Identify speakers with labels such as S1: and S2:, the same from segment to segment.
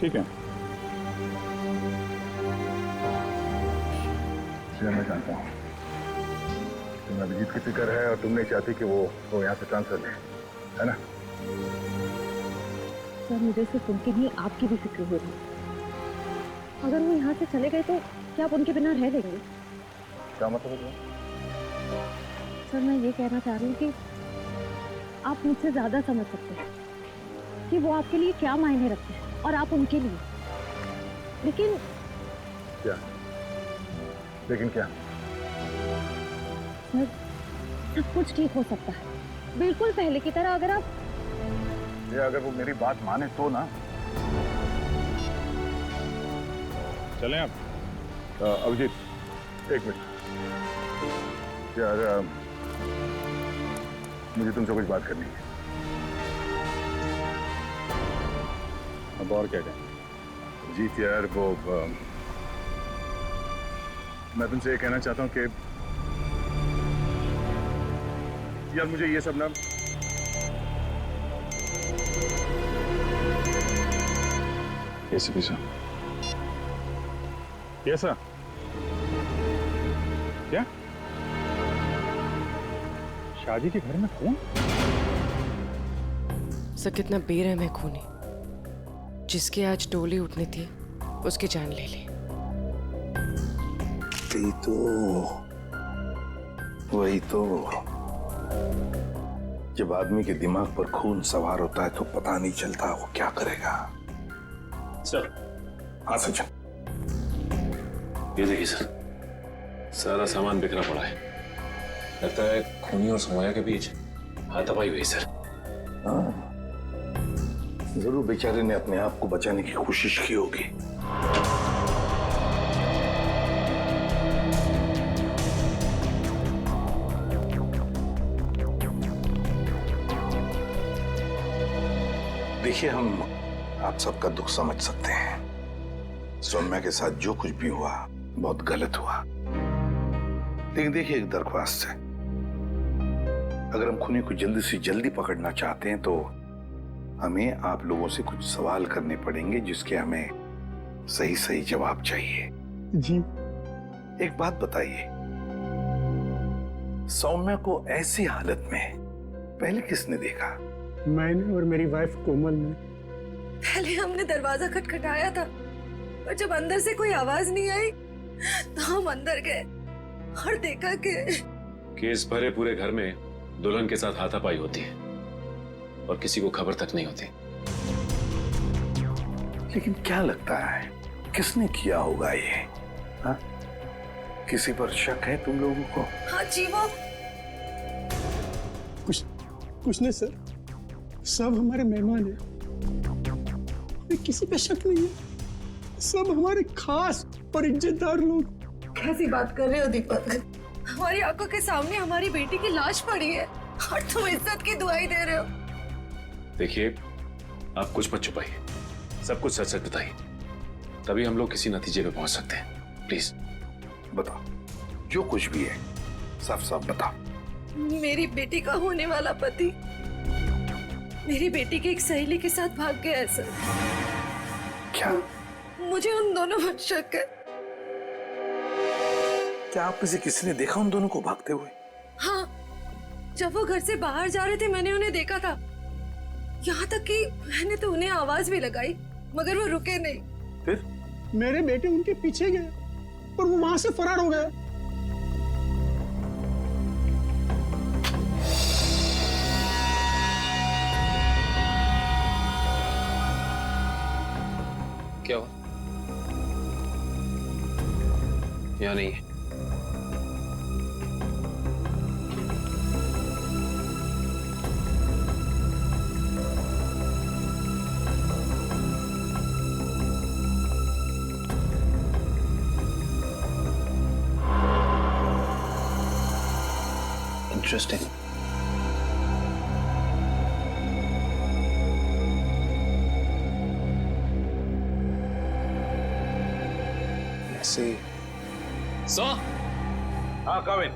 S1: ठीक है, मैं जानता हूँ तुम्हें अभिजीत की फिक्र है और तुम नहीं चाहती कि वो यहाँ से ट्रांसफर ले, है ना?
S2: सर मुझे सिर्फ उनकी नहीं आपकी भी फिक्र हो रही है। अगर वो यहाँ से चले गए तो क्या आप उनके बिना रह लेंगे?
S1: क्या मतलब है?
S2: सर मैं ये कहना चाह रही हूँ कि आप मुझसे ज्यादा समझ सकते हैं कि वो आपके लिए क्या मायने रखते हैं और आप उनके लिए। लेकिन
S1: क्या? लेकिन क्या?
S2: सर सब कुछ ठीक हो सकता है, बिल्कुल पहले की तरह।
S1: अगर वो मेरी बात माने तो ना। चलें आप। अभिजीत एक मिनट यार, मुझे तुमसे कुछ बात करनी है। अब और क्या कहें? जीत यार, मैं तुमसे ये कहना चाहता हूँ कि यार मुझे ये सब ना एसीपी साहब। कैसा? क्या? शादी के घर में खून?
S3: सर कितना बेरहम है खूनी। जिसके आज डोली उठनी थी उसकी जान ले ली।
S4: वही तो जब आदमी के दिमाग पर खून सवार होता है तो पता नहीं चलता वो क्या करेगा।
S5: सर।
S4: हाँ सचिन।
S5: ये देखिए सर, सारा सामान बिखरा पड़ा है। लगता है खूनी और सोया के बीच हाथापाई हुई सर।
S4: हाँ, जरूर बेचारे ने अपने आप को बचाने की कोशिश की होगी। देखिए, हम आप सबका दुख समझ सकते हैं। सौम्या के साथ जो कुछ भी हुआ बहुत गलत हुआ। लेकिन देखिए, एक दरख्वास्त है। अगर हम खूनी को जल्दी से जल्दी पकड़ना चाहते हैं तो हमें आप लोगों से कुछ सवाल करने पड़ेंगे जिसके हमें सही सही जवाब चाहिए।
S6: जी।
S4: एक बात बताइए, सौम्या को ऐसी हालत में पहले किसने देखा?
S6: मैंने और मेरी वाइफ कोमल ने।
S7: पहले हमने दरवाजा खटखटाया था, पर जब अंदर से कोई आवाज नहीं आई तो हम अंदर गए और देखा कि
S5: केस भरे पूरे घर में दुल्हन के साथ हाथापाई होती है और किसी को खबर तक नहीं होती।
S4: लेकिन क्या लगता है किसने किया होगा ये? हा? किसी पर शक है तुम लोगों को?
S7: हाँ जी, वो
S6: कुछ नहीं सर, सब हमारे मेहमान हैं। किसी पे शक नहीं है, सब हमारे खास और इज्जतदार लोग।
S7: कैसी बात कर रहे हो दीपक? हमारी आंखों के सामने हमारी बेटी की लाश पड़ी है और तुम इज्जत की दुआई दे रहे हो।
S5: देखिए, आप कुछ मत छुपाइए, सब कुछ सच सच बताइए, तभी हम लोग किसी नतीजे पे पहुंच सकते हैं। प्लीज
S4: बताओ, जो कुछ भी है साफ साफ बताओ।
S7: मेरी बेटी का होने वाला पति मेरी बेटी की एक सहेली के साथ भाग गया है सर।
S4: क्या?
S7: मुझे उन दोनों पर शक है।
S4: क्या आप में से किसी ने देखा उन दोनों को भागते हुए?
S7: हाँ, जब वो घर से बाहर जा रहे थे मैंने उन्हें देखा था। यहाँ तक कि मैंने तो उन्हें आवाज भी लगाई मगर वो रुके नहीं।
S4: फिर
S6: मेरे बेटे उनके पीछे गए और वो वहां से फरार हो गए।
S5: क्या हुआ? या नहीं है?
S4: इंटरेस्टिंग। ऐसे
S5: सो?
S4: हाँ कविन।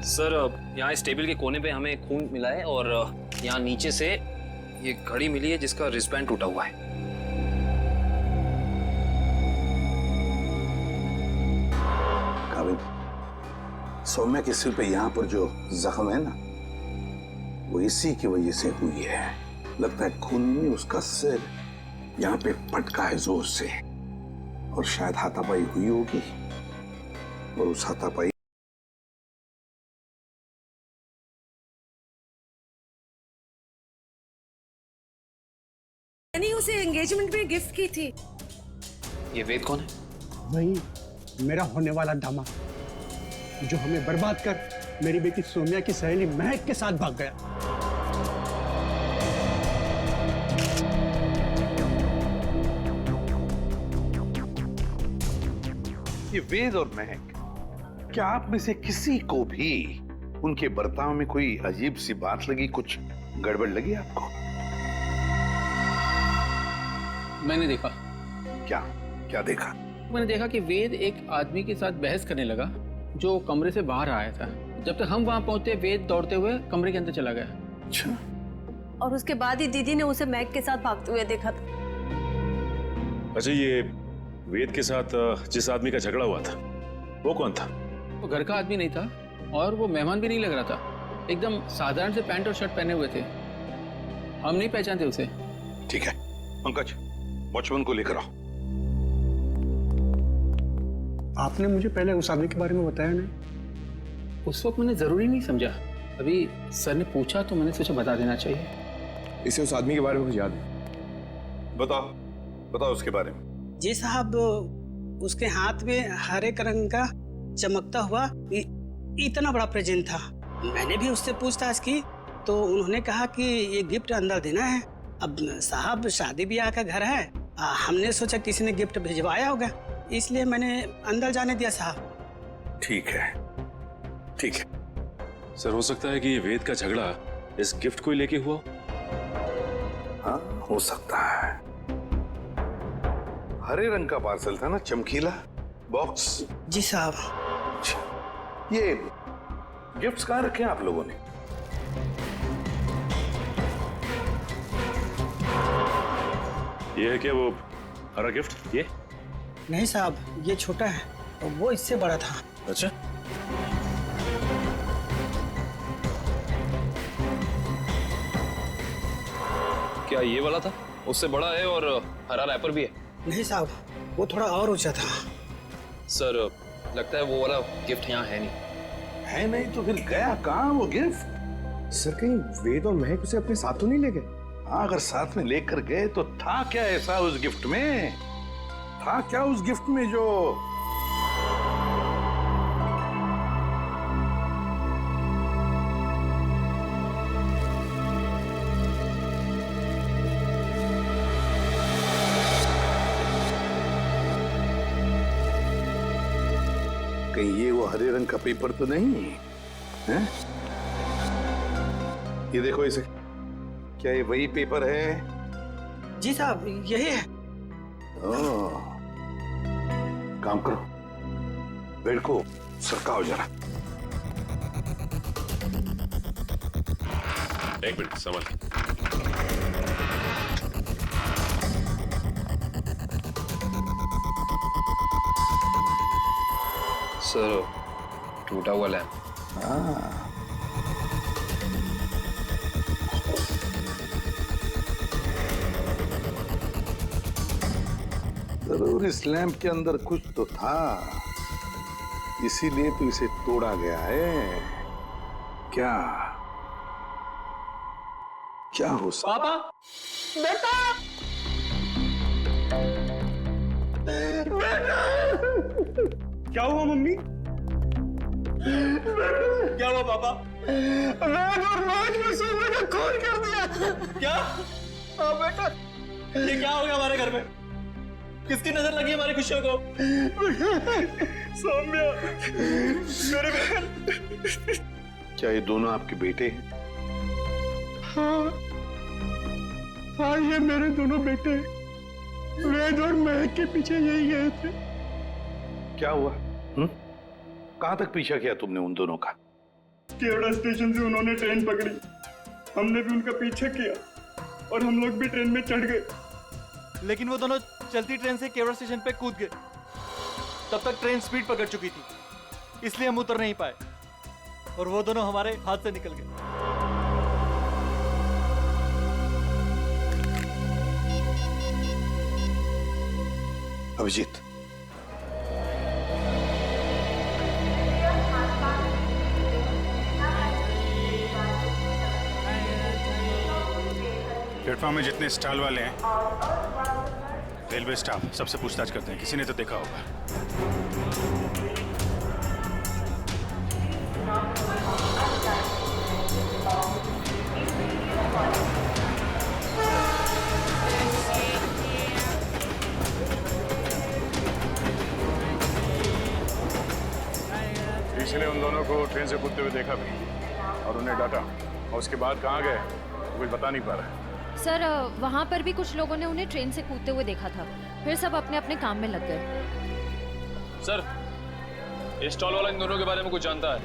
S5: सर यहाँ इस टेबल के कोने पे हमें खून मिला है और यहाँ नीचे से ये घड़ी मिली है जिसका रिस्टबैंड टूटा हुआ है।
S4: काबिल, सौम्या के सिर पे यहाँ पर जो जख्म है ना, वो इसी की वजह से हुई है। लगता है खून में उसका सिर यहाँ पे पटका है जोर से, और शायद हाथापाई हुई होगी, और उस हाथापाई
S7: मैंने उसे एंगेजमेंट में गिफ्ट की थी।
S5: ये वेद कौन है?
S6: वही मेरा होने वाला दामाद, जो हमें बर्बाद कर मेरी बेटी सोम्या की सहेली महक के साथ भाग गया।
S4: ये वेद और महक, क्या आप में से किसी को भी उनके बर्ताव में कोई अजीब सी बात लगी, कुछ गड़बड़ लगी आपको?
S8: मैंने देखा।
S4: क्या क्या देखा?
S8: मैंने देखा कि वेद एक आदमी के साथ बहस करने लगा जो कमरे से बाहर आया था। जब तक हम वहां पहुंचे, वेद दौड़ते हुए कमरे के अंदर चला गया।
S4: अच्छा,
S7: और उसके बाद ही दीदी ने उसे मैक के साथ भागते हुए देखा था।
S5: अच्छा, ये वेद के साथ जिस आदमी का झगड़ा हुआ था वो कौन था?
S8: वो घर का आदमी नहीं था और वो मेहमान भी नहीं लग रहा था। एकदम साधारण से पैंट और शर्ट पहने हुए थे। हम नहीं पहचानते उसे।
S4: ठीक है पंकज, वॉचमैन को लेकर आओ।
S6: आपने मुझे पहले उस आदमी के बारे में बताया नहीं?
S8: उस वक्त मैंने जरूरी नहीं समझा। अभी सर ने पूछा तो मैंने सोचा बता देना चाहिए।
S9: इसे उस आदमी के बारे में कुछ याद है?
S4: बताओ बताओ उसके बारे में।
S10: जी साहब, उसके हाथ में हरे रंग का चमकता हुआ इतना बड़ा प्रेजेंट था। मैंने भी उससे पूछताछ की तो उन्होंने कहा कि ये गिफ्ट अंदर देना है। अब साहब शादी ब्याह का घर है, हमने सोचा किसी ने गिफ्ट भिजवाया होगा, इसलिए मैंने अंदर जाने दिया साहब।
S4: ठीक है ठीक है।
S5: सर, हो सकता है कि ये वेद का झगड़ा इस गिफ्ट को ही लेके हुआ।
S4: हाँ हो सकता है। हरे रंग का पार्सल था ना, चमकीला बॉक्स।
S10: जी साहब।
S4: अच्छा, ये गिफ्ट्स कहाँ रखे हैं आप लोगों ने?
S5: ये है क्या वो हरा गिफ्ट? ये
S10: नहीं साहब, ये छोटा है और वो इससे बड़ा था।
S5: अच्छा, क्या ये वाला था? उससे बड़ा है और हरा रैपर भी है।
S10: नहीं साहब, वो थोड़ा और ऊंचा था।
S5: सर, लगता है वो वाला गिफ्ट यहाँ है नहीं।
S4: है नहीं तो फिर गया कहाँ वो गिफ्ट?
S9: सर, कहीं वेद और महक उसे अपने साथ तो नहीं ले गए?
S4: हाँ, अगर साथ में लेकर गए तो था क्या ऐसा उस गिफ्ट में? था क्या उस गिफ्ट में जो कहीं ये वो हरे रंग का पेपर तो नहीं है? ये देखो इसे, क्या ये वही पेपर है?
S10: जी साहब, यही है।
S4: ओह, काम करो, बेड को सरकाओ जरा।
S5: एक मिनट, संभाल। सर, टूटा हुआ लैंप।
S4: हाँ, जरूर इस लैंप के अंदर कुछ तो था, इसीलिए तो इसे तोड़ा गया है। क्या क्या हो सकता?
S10: पापा, बेटा,
S6: क्या हुआ मम्मी?
S10: क्या हुआ पापा?
S6: वेद और महक ने सोम्या का खून कर दिया।
S10: क्या? हाँ बेटा, ये क्या हो गया हमारे घर में? किसकी नजर लगी हमारी खुशियों को?
S6: सोम्या, मेरे बहन।
S4: क्या ये दोनों आपके बेटे हैं?
S6: हाँ, हाँ, ये मेरे दोनों बेटे वेद और महक के पीछे यही गए थे।
S4: क्या हुआ? कहां तक पीछा किया तुमने उन दोनों का?
S6: केवड़ा स्टेशन से उन्होंने ट्रेन पकड़ी, हमने भी उनका पीछा किया और हम लोग भी ट्रेन में चढ़ गए।
S11: लेकिन वो दोनों चलती ट्रेन से केवड़ा स्टेशन पे कूद गए। तब तक ट्रेन स्पीड पकड़ चुकी थी, इसलिए हम उतर नहीं पाए और वो दोनों हमारे हाथ से निकल गए।
S4: अभिजीत,
S1: प्लेटफॉर्म में जितने स्टॉल वाले हैं, रेलवे स्टाफ सबसे पूछताछ करते हैं, किसी ने तो देखा होगा। किसी ने उन दोनों को ट्रेन से कूदते हुए देखा भी और उन्हें डांटा, और उसके बाद कहाँ गए कुछ बता नहीं पा रहा है।
S2: सर वहाँ पर भी कुछ लोगों ने उन्हें ट्रेन से कूदते हुए देखा था, फिर सब अपने अपने काम में लग गए।
S5: सर, ये स्टॉल वाला इन दोनों के बारे में कुछ जानता है?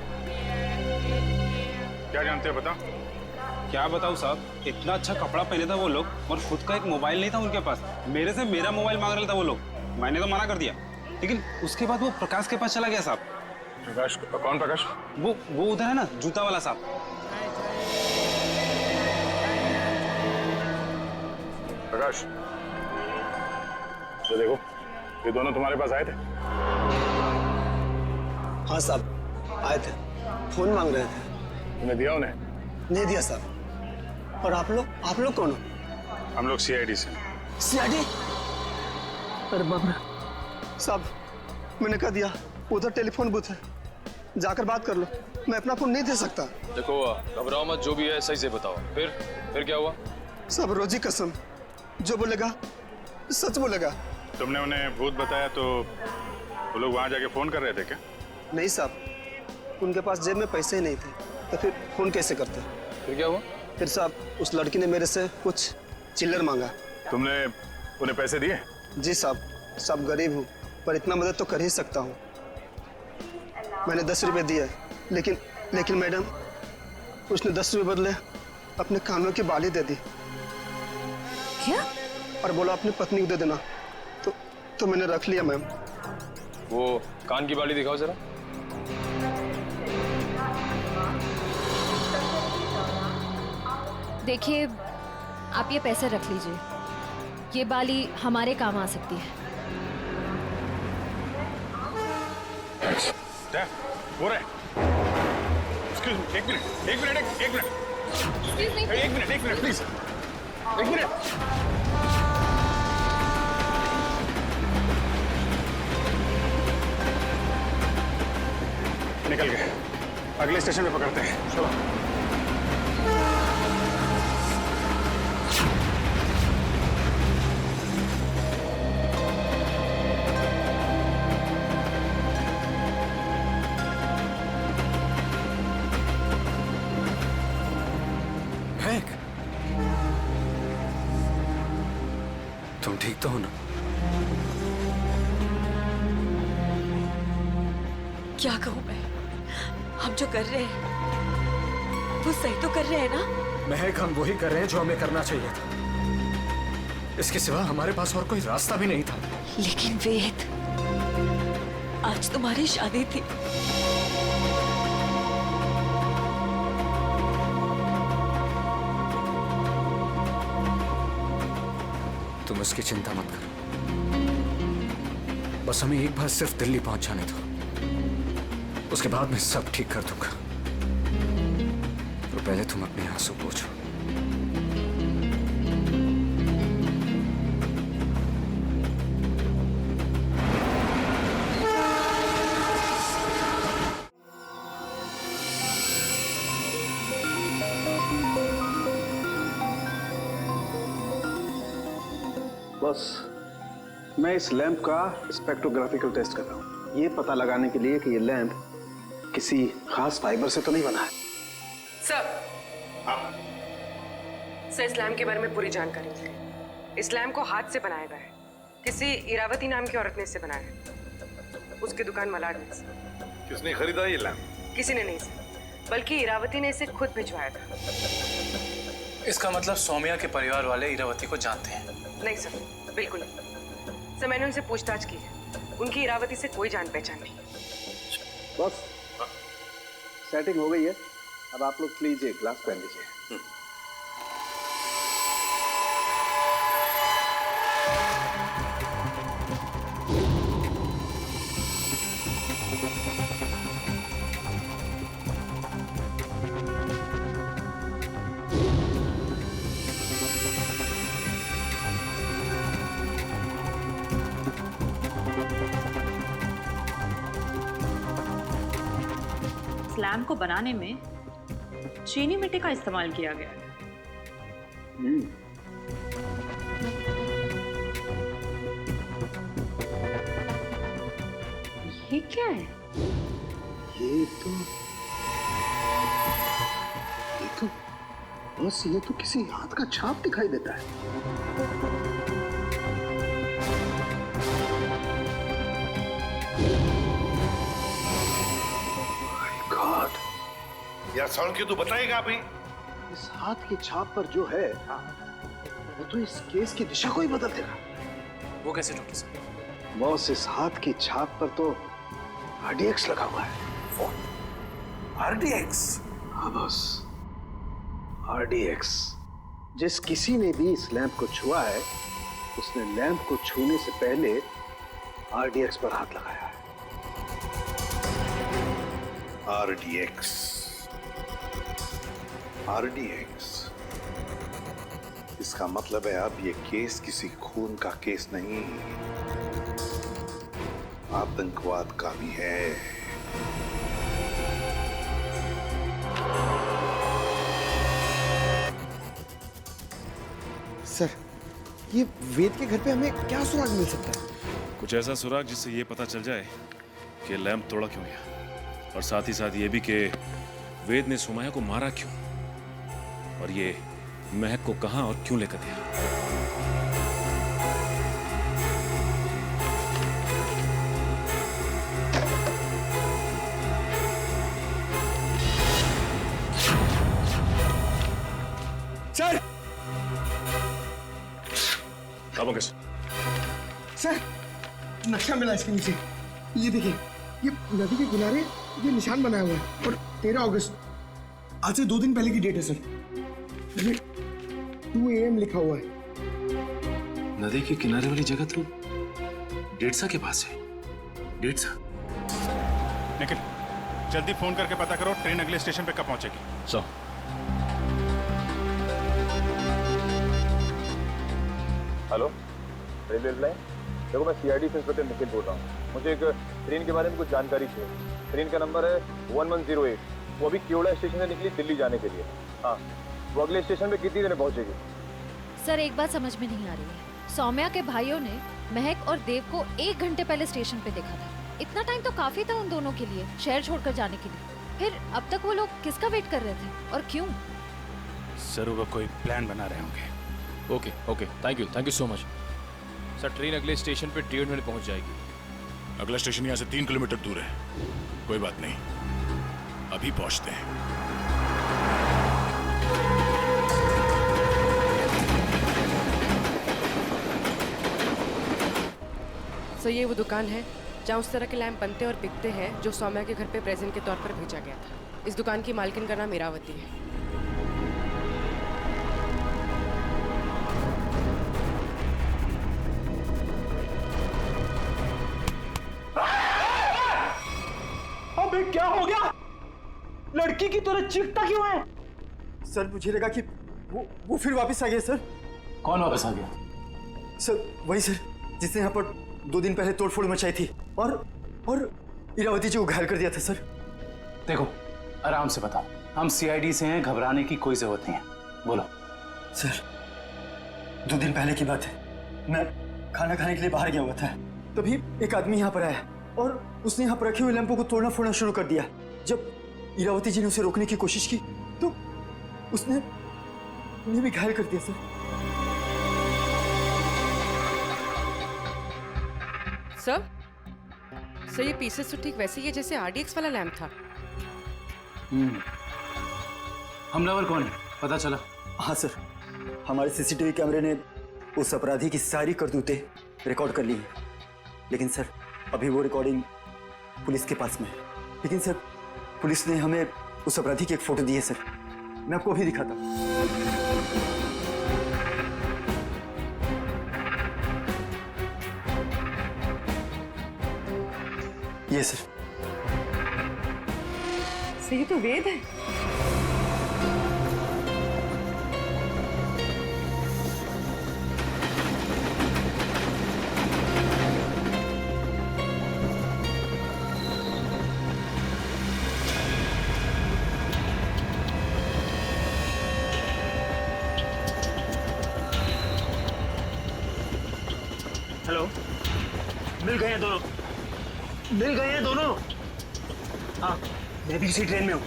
S1: क्या जानते हो बता?
S12: क्या बताऊं साहब, इतना अच्छा कपड़ा पहने था वो लोग और खुद का एक मोबाइल नहीं था उनके पास। मेरे से मेरा मोबाइल मांग रहा था वो लोग, मैंने तो मना कर दिया। लेकिन उसके बाद वो प्रकाश के पास चला गया साहब।
S1: प्रकाश? कौन प्रकाश?
S12: वो उधर है ना, जूता वाला साहब।
S1: प्रकाश, तो देखो, ये दोनों तुम्हारे पास आए थे?
S9: हाँ साहब, आए थे, फोन मांग रहे थे।
S1: तुमने दिया उन्हें?
S9: नहीं दिया साहब। और आप लोग कौन हो?
S1: हम लोग सीआईडी से।
S9: सीआईडी? अरे बाप रे साहब, मैंने कह दिया उधर टेलीफोन बूथ है, जाकर बात कर लो, मैं अपना फोन नहीं दे सकता।
S5: देखो घबराओ मत, जो भी है सही से बताओ। फिर क्या हुआ?
S9: सब रोजी कसम, जो बोलेगा सच बोलेगा।
S1: तुमने उन्हें भूत बताया तो वो लोग वहां जाके फोन कर रहे थे क्या?
S9: नहीं साहब, उनके पास जेब में पैसे ही नहीं थे, तो फिर फोन कैसे करते?
S5: फिर क्या हुआ?
S9: फिर साहब उस लड़की ने मेरे से कुछ चिल्लर मांगा।
S1: तुमने उन्हें पैसे दिए?
S9: जी साहब गरीब हूँ, पर इतना मदद तो कर ही सकता हूँ। मैंने 10 रुपए दिए, लेकिन मैडम उसने 10 रुपए बदले अपने कानों की बाली दे दी।
S7: क्या?
S9: और बोला अपनी पत्नी को दे देना, तो मैंने रख लिया मैम।
S5: वो कान की बाली दिखाओ जरा।
S2: देखिए, आप ये पैसे रख लीजिए, ये बाली हमारे काम आ सकती है।
S1: वो रहे। Excuse me, एक मिनट प्लीज, एक मिनट। निकल गए, अगले स्टेशन पे पकड़ते हैं, चलो।
S9: तुम ठीक तो हो ना?
S7: क्या कहूँ मैं, हम जो कर रहे हैं वो सही तो कर रहे हैं ना?
S9: महक, हम वही कर रहे हैं जो हमें करना चाहिए था। इसके सिवा हमारे पास और कोई रास्ता भी नहीं था।
S7: लेकिन वेद, आज तुम्हारी शादी थी।
S9: तुम उसकी चिंता मत करो, बस हमें एक बार सिर्फ दिल्ली पहुंच जाने दो, उसके बाद मैं सब ठीक कर दूंगा। तो पहले तुम अपने आंसू पोंछो।
S13: बस मैं इस लैंप का स्पेक्ट्रोग्राफिकल टेस्ट कर रहा हूँ, ये पता लगाने के लिए कि ये लैंप किसी खास फाइबर से तो नहीं बना है।
S3: सर, इस लैम्प के बारे में पूरी जानकारी मिली। इस लैम्प को हाथ से बनाया गया है, किसी इरावती नाम की औरत ने इसे बनाया है, उसकी दुकान मलाड में।
S4: किसने खरीदा ये लैंप?
S3: किसी ने नहीं सर, बल्कि इरावती ने इसे खुद भिजवाया था।
S14: इसका मतलब सौम्या के परिवार वाले इरावती को जानते हैं?
S3: नहीं सर, बिल्कुल नहीं सर। मैंने उनसे पूछताछ की है, उनकी इरावती से कोई जान पहचान नहीं।
S13: बस सेटिंग हो गई है, अब आप लोग प्लीज एक ग्लास पहन लीजिए।
S15: स्लैम को बनाने में चीनी मिट्टी का इस्तेमाल किया गया है। ये क्या है?
S13: ये तो बस ये तो किसी हाथ का छाप दिखाई देता है।
S4: यार सौंकी तू बताएगा अभी?
S13: इस हाथ की छाप पर जो है वो तो इस केस की दिशा को ही बदल देगा।
S14: वो कैसे डॉक्टर साहब?
S13: बॉस, इस हाथ की छाप पर तो RDX लगा हुआ है।
S4: RDX?
S13: हाँ बॉस, RDX। जिस किसी ने भी इस लैंप को छुआ है उसने लैंप को छूने से पहले RDX पर हाथ लगाया है।
S4: RDX। इसका मतलब है अब ये केस किसी खून का केस नहीं, आतंकवाद का भी है।
S16: सर, ये वेद के घर पे हमें क्या सुराग मिल सकता है?
S5: कुछ ऐसा सुराग जिससे ये पता चल जाए कि लैंप तोड़ा क्यों गया, और साथ ही साथ ये भी कि वेद ने सुमाया को मारा क्यों, और ये महक को कहां और क्यों लेकर गया।
S16: सर!
S5: अब कैसे?
S16: सर, नक्शा मिला इसके नीचे। ये देखिए, ये नदी के किनारे ये निशान बनाया हुआ है, और 13 अगस्त, आज से 2 दिन पहले की डेट है सर। ये 2 AM लिखा हुआ है।
S5: नदी के किनारे वाली जगह तो डेढ़सा के पास है। डेढ़सा?
S1: निखिल, जल्दी फोन करके पता करो ट्रेन अगले स्टेशन पे कब पहुंचेगी।
S5: So
S17: hello, railway line. देखो, मैं CID से इंस्पेक्टर निखिल बोल रहा हूँ। मुझे एक ट्रेन के बारे में कुछ जानकारी चाहिए। ट्रेन का नंबर है 1108। वो अभी केवड़ा स्टेशन से निकली दिल्ली जाने के लिए। हाँ, वो अगले स्टेशन पे कितनी देर में पहुंचेगी?
S2: सर, एक बात समझ में नहीं आ रही है। सौम्या के भाइयों ने महक और देव को 1 घंटे पहले स्टेशन पे देखा था। इतना टाइम तो काफी था उन दोनों के लिए शहर छोड़कर जाने के लिए। फिर अब तक वो लोग किसका वेट कर रहे थे और क्यों?
S1: सर, वो कोई प्लान बना रहे होंगे।
S5: Okay okay, thank you so much. Sir, train अगले स्टेशन पे 1.5 मिनट पहुंच जाएगी।
S1: अगला स्टेशन यहाँ से 3 किलोमीटर दूर है। कोई बात नहीं, अभी पहुंचते हैं।
S3: सो ये वो दुकान है जहाँ उस तरह के लैंप बनते और बिकते हैं जो सौम्या के घर पे प्रेजेंट के तौर पर भेजा गया था। इस दुकान की मालकिन का नाम इरावती है।
S6: अबे क्या हो गया? लड़की की तरह चीखता क्यों है? सर, मुझे लगा कि वो फिर वापस आ गया। सर,
S14: कौन वापस आ गया?
S6: सर, वही सर जिसने यहाँ पर 2 दिन पहले तोड़फोड़ मचाई थी और इरावती जी को घायल कर दिया था। सर,
S14: देखो, आराम से बताओ। हम CID से हैं, घबराने की कोई जरूरत नहीं है। बोलो।
S6: सर, 2 दिन पहले की बात है। मैं खाना खाने के लिए बाहर गया हुआ था, तभी एक आदमी यहाँ पर आया और उसने यहाँ पर रखे हुए लैंपों को तोड़ना फोड़ना शुरू कर दिया। जब इरावती जी ने उसे रोकने की कोशिश की तो उसने उन्हें भी घायल कर दिया।
S3: सर, ये पीसेस तो ठीक वैसे ही है जैसे RDX वाला लैंप था।
S14: हमलावर कौन है, पता चला?
S6: हाँ सर, हमारे सीसीटीवी कैमरे ने उस अपराधी की सारी करतूतें रिकॉर्ड कर ली हैं। लेकिन सर, अभी वो रिकॉर्डिंग पुलिस के पास में है। लेकिन सर, पुलिस ने हमें उस अपराधी की एक फोटो दी है सर, मैं आपको अभी दिखाता हूँ। ये सर,
S7: ये तो वेद है।
S6: हेलो, मिल गए हैं दोनों, मिल गए हैं दोनों। हाँ, मैं भी इसी ट्रेन में हूँ।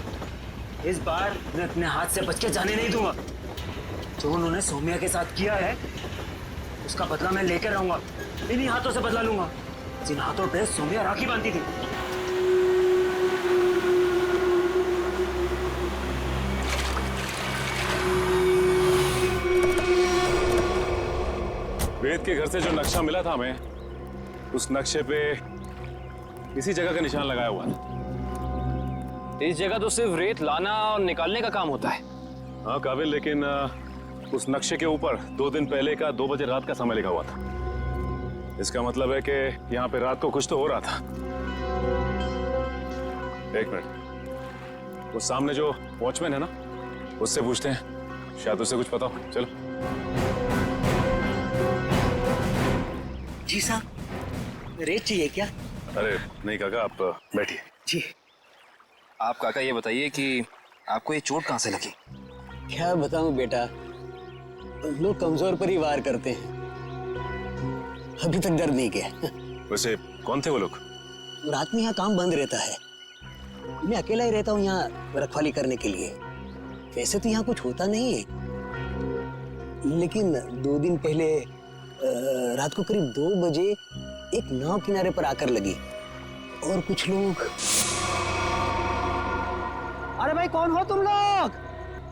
S6: इस बार मैं अपने हाथ से बच के जाने नहीं दूंगा। जो उन्होंने सौम्या के साथ किया है उसका बदला मैं लेकर रहूंगा। इन्हीं हाथों से बदला लूंगा जिन हाथों पे सौम्या राखी बांधती थी।
S5: वेद के घर से जो नक्शा मिला था हमें, उस नक्शे पे इसी जगह का निशान लगाया हुआ था।
S18: इस जगह तो सिर्फ रेत लाना और निकालने का काम होता है।
S5: हाँ काबिल, लेकिन उस नक्शे के ऊपर 2 दिन पहले का 2 बजे रात का समय लिखा हुआ था। इसका मतलब है कि यहाँ पे रात को कुछ तो हो रहा था। एक मिनट, वो सामने जो वॉचमैन है ना, उससे पूछते हैं, शायद उसे कुछ पता हो। चलो।
S6: जी साहब, रेत चाहिए क्या?
S5: अरे नहीं काका, आप बैठिए।
S6: जी।
S18: आप काका ये बताइए कि आपको ये चोट कहाँ से लगी?
S19: क्या बताऊं बेटा, लोग कमजोर पर ही वार करते हैं। अभी तक दर्द नहीं किया।
S5: वैसे कौन थे वो लोग?
S19: रात में यहाँ काम बंद रहता है, मैं अकेला ही रहता हूँ यहाँ रखवाली करने के लिए। वैसे तो यहाँ कुछ होता नहीं है, लेकिन 2 दिन पहले रात को करीब 2 बजे एक नाव किनारे पर आकर लगी और कुछ लोग।
S10: अरे भाई, कौन हो तुम लोग?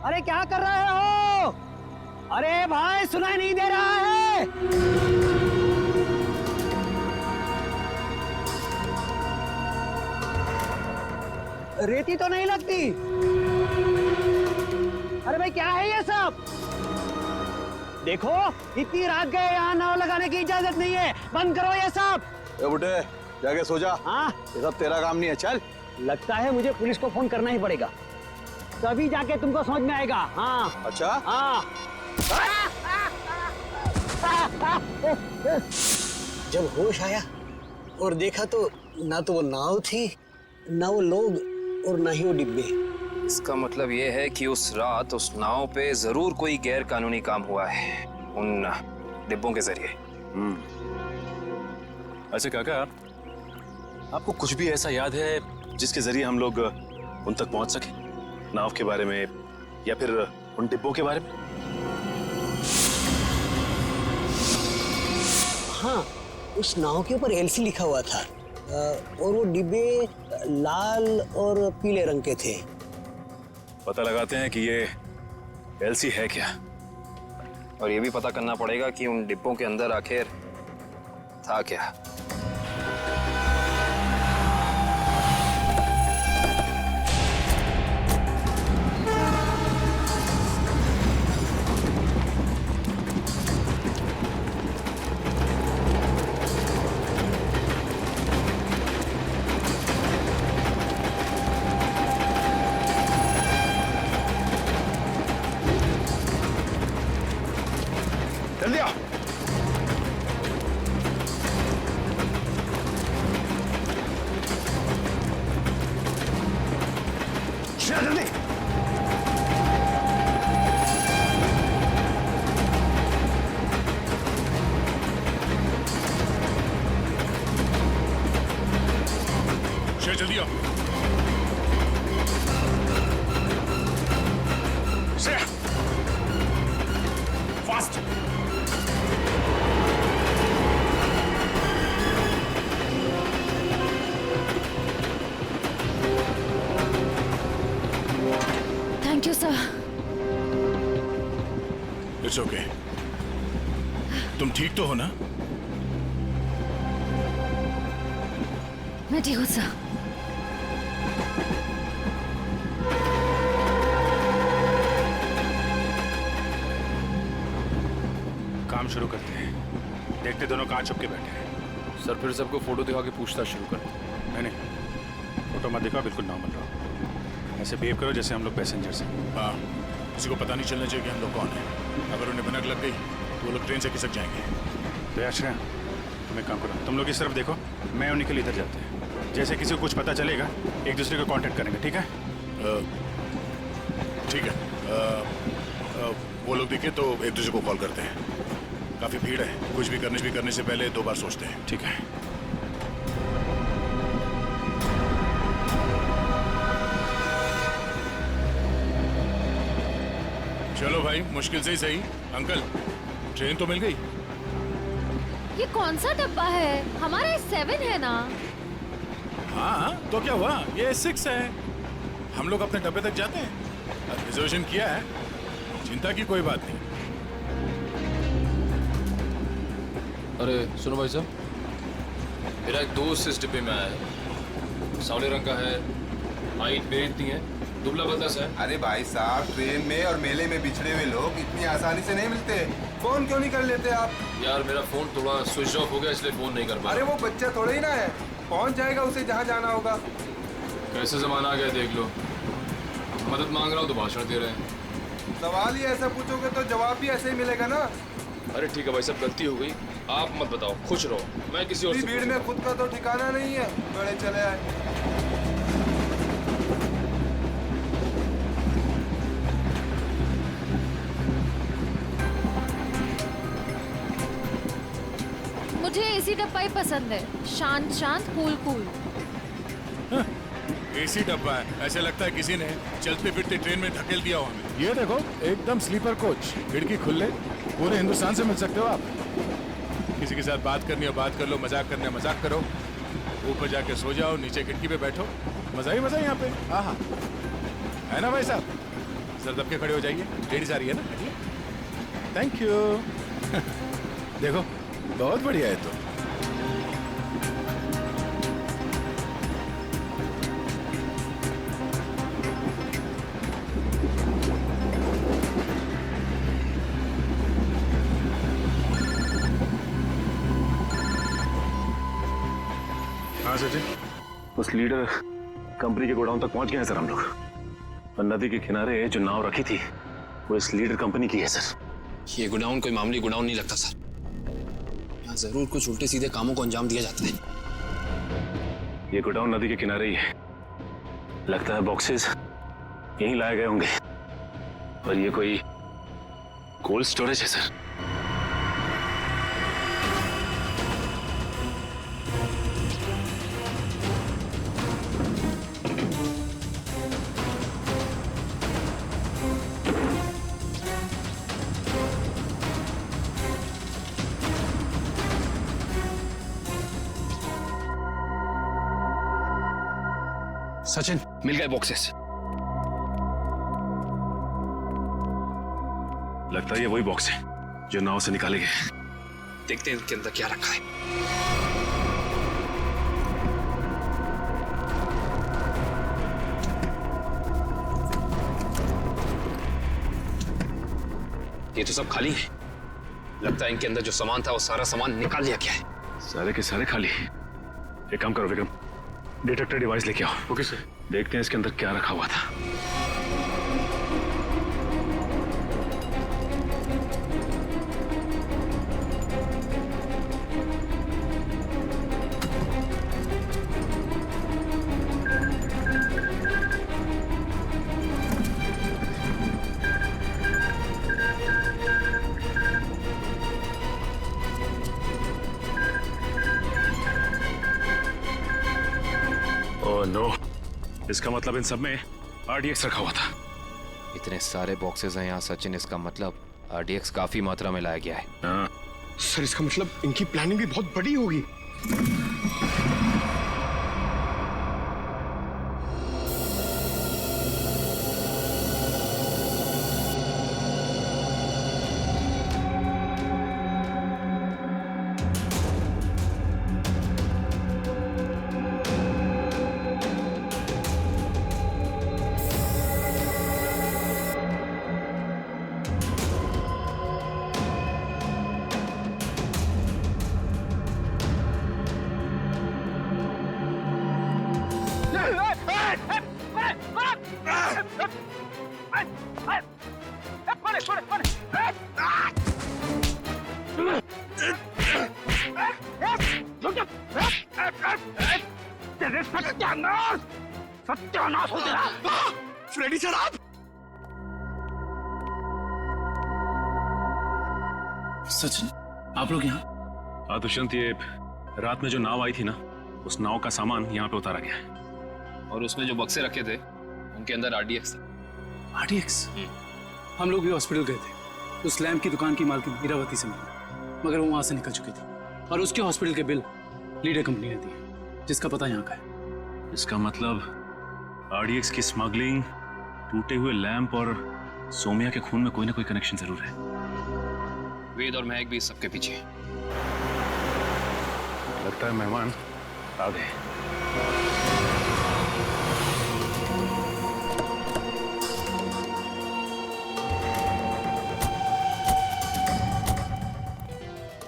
S10: अरे क्या कर रहे हो? अरे भाई, सुनाई नहीं दे रहा है? रेती तो नहीं लगती। अरे भाई, क्या है ये सब? देखो, इतनी रात गए, यहाँ नाव लगाने की इजाजत नहीं है। बंद करो ये सब।
S13: बुढ़े, जाके सो जा।
S10: हाँ,
S13: ये सब तेरा काम नहीं है। चल।
S10: लगता है मुझे पुलिस को फोन करना ही पड़ेगा, तभी जाके तुमको समझ में आएगा। हाँ।
S13: अच्छा?
S10: हाँ।
S19: जब होश आया और देखा तो ना तो वो नाव थी, ना वो लोग, और ना ही वो डिब्बे।
S18: इसका मतलब ये है कि उस रात उस नाव पे जरूर कोई गैर कानूनी काम हुआ है, उन डिब्बों के जरिए।
S5: अच्छा काका, आपको कुछ भी ऐसा याद है जिसके जरिए हम लोग उन तक पहुंच सके? नाव के बारे में या फिर उन डिब्बों के बारे में?
S19: हाँ, उस नाव के ऊपर एलसी लिखा हुआ था और वो डिब्बे लाल और पीले रंग के थे।
S5: पता लगाते हैं कि ये एलसी है क्या,
S18: और ये भी पता करना पड़ेगा कि उन डिब्बों के अंदर आखिर था क्या।
S13: जल्दी आओ। जल्दी।
S1: जल्दी आओ। Fast.
S2: Thank you sir.
S1: It's okay. तुम ठीक तो हो ना?
S2: मैं ठीक हूँ सर।
S12: काम शुरू करते हैं। देखते दोनों कहाँ छुप के बैठे हैं।
S5: सर फिर सबको फोटो दिखा के पूछताछ शुरू कर।
S12: नहीं, फोटो मत दिखाओ, बिल्कुल नॉर्मल रहो। ऐसे बिहेव करो जैसे हम लोग पैसेंजर्स हैं।
S1: हाँ, किसी को पता नहीं चलना चाहिए कि हम लोग कौन हैं। अगर उन्हें भनक लग गई तो वो लोग ट्रेन से खिसक जाएंगे।
S12: तो आश्रय, तुम एक काम करो, तुम लोग इस तरफ देखो, मैं और निखिल इधर जाते हैं। जैसे किसी को कुछ पता चलेगा एक दूसरे को कांटेक्ट करेंगे, ठीक है?
S1: ठीक है। वो लोग दिखे तो एक दूसरे को कॉल करते हैं। काफी भीड़ है, कुछ भी करने से पहले 2 बार सोचते हैं।
S12: ठीक है।
S1: चलो भाई, मुश्किल से ही सही। अंकल, ट्रेन तो मिल गई।
S2: ये कौन सा डब्बा है? हमारा 7 है ना?
S1: हाँ, तो क्या हुआ? ये 6 है। हम लोग अपने डब्बे तक जाते हैं। रिजर्वेशन किया है, चिंता की कोई बात नहीं।
S20: अरे सुनो भाई साहब, मेरा एक दोस्त इस डिब्बे में आया है। सावले रंग का है, हाइट मेरी इतनी है, दुबला पतला सा है।
S21: अरे भाई साहब, ट्रेन में और मेले में बिछड़े हुए लोग इतनी आसानी से नहीं मिलते। फोन क्यों नहीं कर लेते आप?
S20: यार मेरा फोन थोड़ा स्विच ऑफ हो गया, इसलिए फोन नहीं कर पाया।
S21: अरे वो बच्चा थोड़ा ही ना है, पहुंच जाएगा उसे जहाँ जाना होगा।
S20: कैसे जमाना आ गया देख लो, मदद मांग रहा हूँ तो भाषण दे रहे हैं।
S21: सवाल ही ऐसा पूछोगे तो जवाब भी ऐसे ही मिलेगा ना।
S20: अरे ठीक है भाई साहब, गलती हो गई, आप मत बताओ, खुश रहो, मैं किसी और से
S21: भीड़ में खुद का तो ठिकाना नहीं है, बड़े चले आए।
S2: मुझे एसी डब्बा ही पसंद है, शांत शांत, कूल कूल।
S1: एसी डब्बा है, ऐसे लगता है किसी ने चलते फिरते ट्रेन में धकेल दिया हो हमें। ये देखो, एकदम स्लीपर कोच, खिड़की खुले, पूरे हिंदुस्तान से मिल सकते हो आप। किसी के साथ बात करनी हो बात कर लो, मजाक करना है मजाक करो, ऊपर जाके सो जाओ, नीचे खिड़की पे बैठो, मजा ही मजा यहाँ पे। हाँ, है ना भाई साहब? सर दब के खड़े हो जाइए, लेडीज आ रही है ना। Thank you. देखो, बहुत बढ़िया है तो।
S5: हाँ सचिन, उस लीडर कंपनी के गोडाउन तक पहुंच गए हैं सर हम लोग। और नदी के किनारे जो नाव रखी थी वो इस लीडर कंपनी की है सर।
S18: ये गोडाउन कोई मामूली गोडाउन नहीं लगता सर, यहाँ जरूर कुछ उल्टे सीधे कामों को अंजाम दिया जाता है।
S5: ये गोडाउन नदी के किनारे ही है, लगता है बॉक्सेस यहीं लाए गए होंगे। और ये कोई कोल्ड स्टोरेज है सर।
S18: सचिन, मिल गए बॉक्सेस।
S5: लगता है ये वही बॉक्स है जो नाव से निकाले गए।
S18: देखते हैं इनके अंदर क्या रखा है। ये तो सब खाली है, लगता है इनके अंदर जो सामान था वो सारा सामान निकाल लिया गया है।
S5: सारे के सारे खाली। एक काम करो विक्रम, डिटेक्टर डिवाइस लेके आओ। Okay sir. देखते हैं इसके अंदर क्या रखा हुआ था। ओह नो, इसका मतलब इन सब में RDX रखा हुआ था।
S18: इतने सारे बॉक्सेस हैं यहाँ सचिन, इसका मतलब RDX काफी मात्रा में लाया गया है।
S5: हाँ।
S16: सर इसका मतलब इनकी प्लानिंग भी बहुत बड़ी होगी।
S8: तेरे सत्यानाश, सत्यानाश हो तेरा। फ्रेडी सर आप?
S5: सचिन, आप लोग यहाँ? हाँ दुष्यंत, ये रात में जो नाव आई थी ना, उस नाव का सामान यहाँ पे उतारा गया है।
S18: और उसमें जो बक्से रखे थे उनके अंदर RDX था।
S14: RDX? हम लोग भी हॉस्पिटल गए थे। उस लैम्प की दुकान की मालकिन इरावती से मिली, मगर वो वहां से निकल चुकी थी और उसके हॉस्पिटल के बिल लीडर कंपनी ने दिए, जिसका पता यहाँ का है।
S5: इसका मतलब RDX की स्मगलिंग, टूटे हुए लैंप और सोमिया के खून में कोई ना कोई कनेक्शन जरूर है।
S18: वेद और महक भी इस सबके पीछे।
S5: लगता है मेहमान आ गए।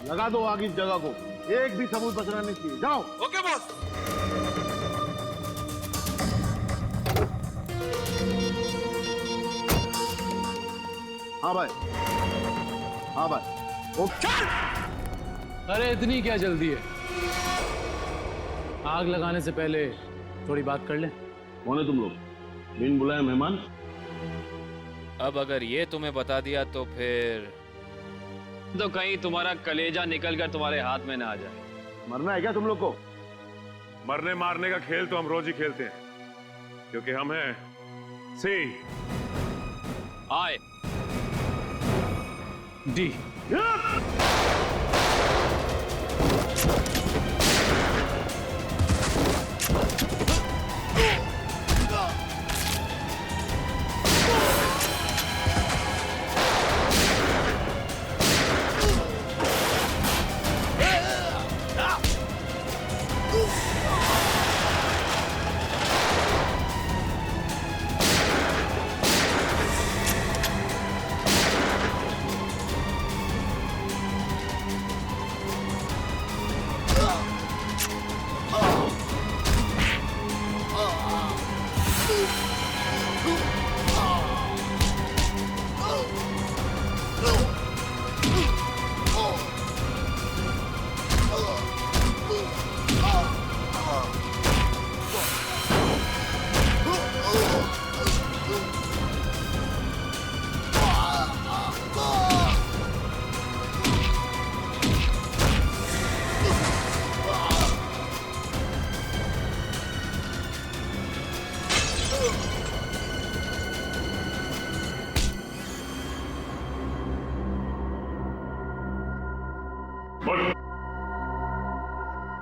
S8: लगा दो आग इस जगह को, एक भी सबूत बचना नहीं चाहिए। जाओ। Okay boss. हाँ भाई, हाँ भाई। ओके।
S14: अरे इतनी क्या जल्दी है? आग लगाने से पहले थोड़ी बात कर लें।
S8: कौन है तुम लोग? बिन बुलाए मेहमान?
S18: अब अगर ये तुम्हें बता दिया तो फिर तो कहीं तुम्हारा कलेजा निकलकर तुम्हारे हाथ में ना आ जाए।
S8: मरना है क्या तुम लोग को?
S5: मरने मारने का खेल तो हम रोज ही खेलते हैं, क्योंकि हम हैं सी
S18: आई
S14: डी।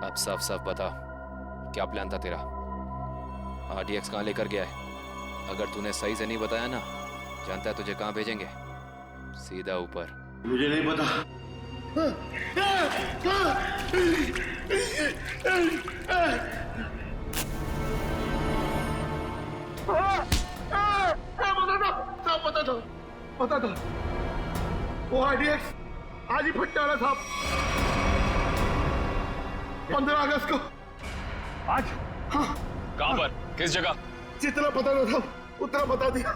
S18: अब साफ साफ बता, क्या प्लान था तेरा? RDX कहाँ लेकर गया है? अगर तूने सही से नहीं बताया ना, जानता है तुझे कहाँ भेजेंगे? सीधा ऊपर।
S8: मुझे नहीं पता। पता था वो RDX आज ही फटने वाला था। 15 अगस्त को। आज? हाँ।
S18: कहाँ पर? किस जगह?
S8: जितना पता था उतना बता दिया।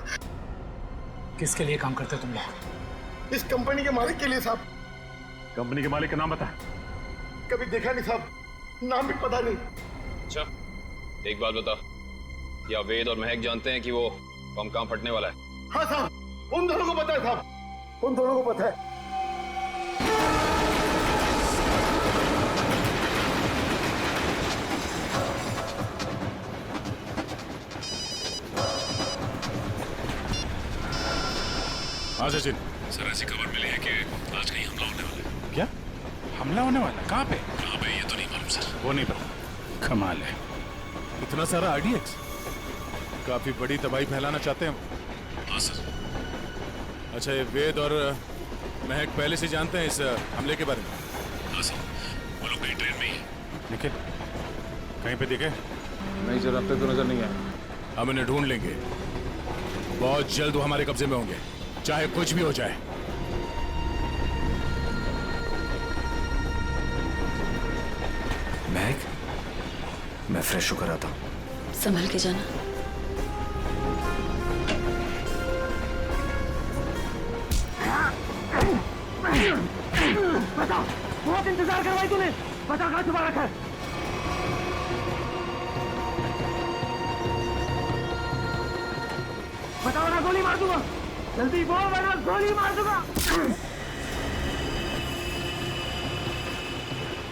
S14: किसके लिए काम करते हो तुम लोग?
S8: इस कंपनी के मालिक के लिए साहब।
S5: कंपनी के मालिक का नाम बता।
S8: कभी देखा नहीं साहब, नाम भी पता नहीं।
S18: अच्छा, एक बात बता, क्या वेद और महक जानते हैं कि वो बम कहाँ फटने वाला है?
S8: हाँ साहब, उन दोनों को पता है साहब, उन दोनों को पता है।
S1: हाँ सचिन।
S5: सर ऐसी खबर मिली है कि आज कहीं हमला होने वाला है।
S1: क्या हमला होने वाला? कहाँ पे?
S5: कहाँ पे ये तो नहीं मालूम सर।
S1: वो नहीं पता।
S5: कमाल है,
S1: इतना सारा RDX, काफी बड़ी तबाही फैलाना चाहते हैं।
S5: हाँ सर।
S1: अच्छा, ये वेद और महक पहले से जानते हैं इस हमले के बारे में?
S5: हाँ सर, वो लोग कहीं ट्रेन में ही है।
S1: निखिल, कहीं पे दिखे?
S17: नहीं सर, अब तक तो नजर नहीं आया।
S1: हम इन्हें ढूंढ लेंगे, बहुत जल्द वो हमारे कब्जे में होंगे, चाहे कुछ भी हो जाए।
S22: महक, मैं फ्रेश होकर आता हूँ।
S7: संभल के जाना।
S8: बता, बहुत इंतजार करवाई तूने, बता कहाँ छुपा रखा है? बताओ ना, गोली मार दूंगा। जल्दी बोल वरना गोली मार दूंगा।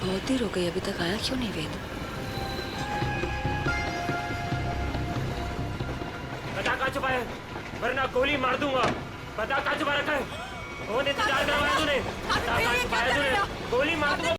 S7: बहुत देर हो गई, अभी तक आया क्यों नहीं वेद?
S8: बता कहाँ छुपा है, वरना गोली मार दूंगा। बता कहाँ छुपा रखा है? कौन इंतजार करवाया तूने? बता कहाँ छुपाया तूने? गोली मार दूंगा।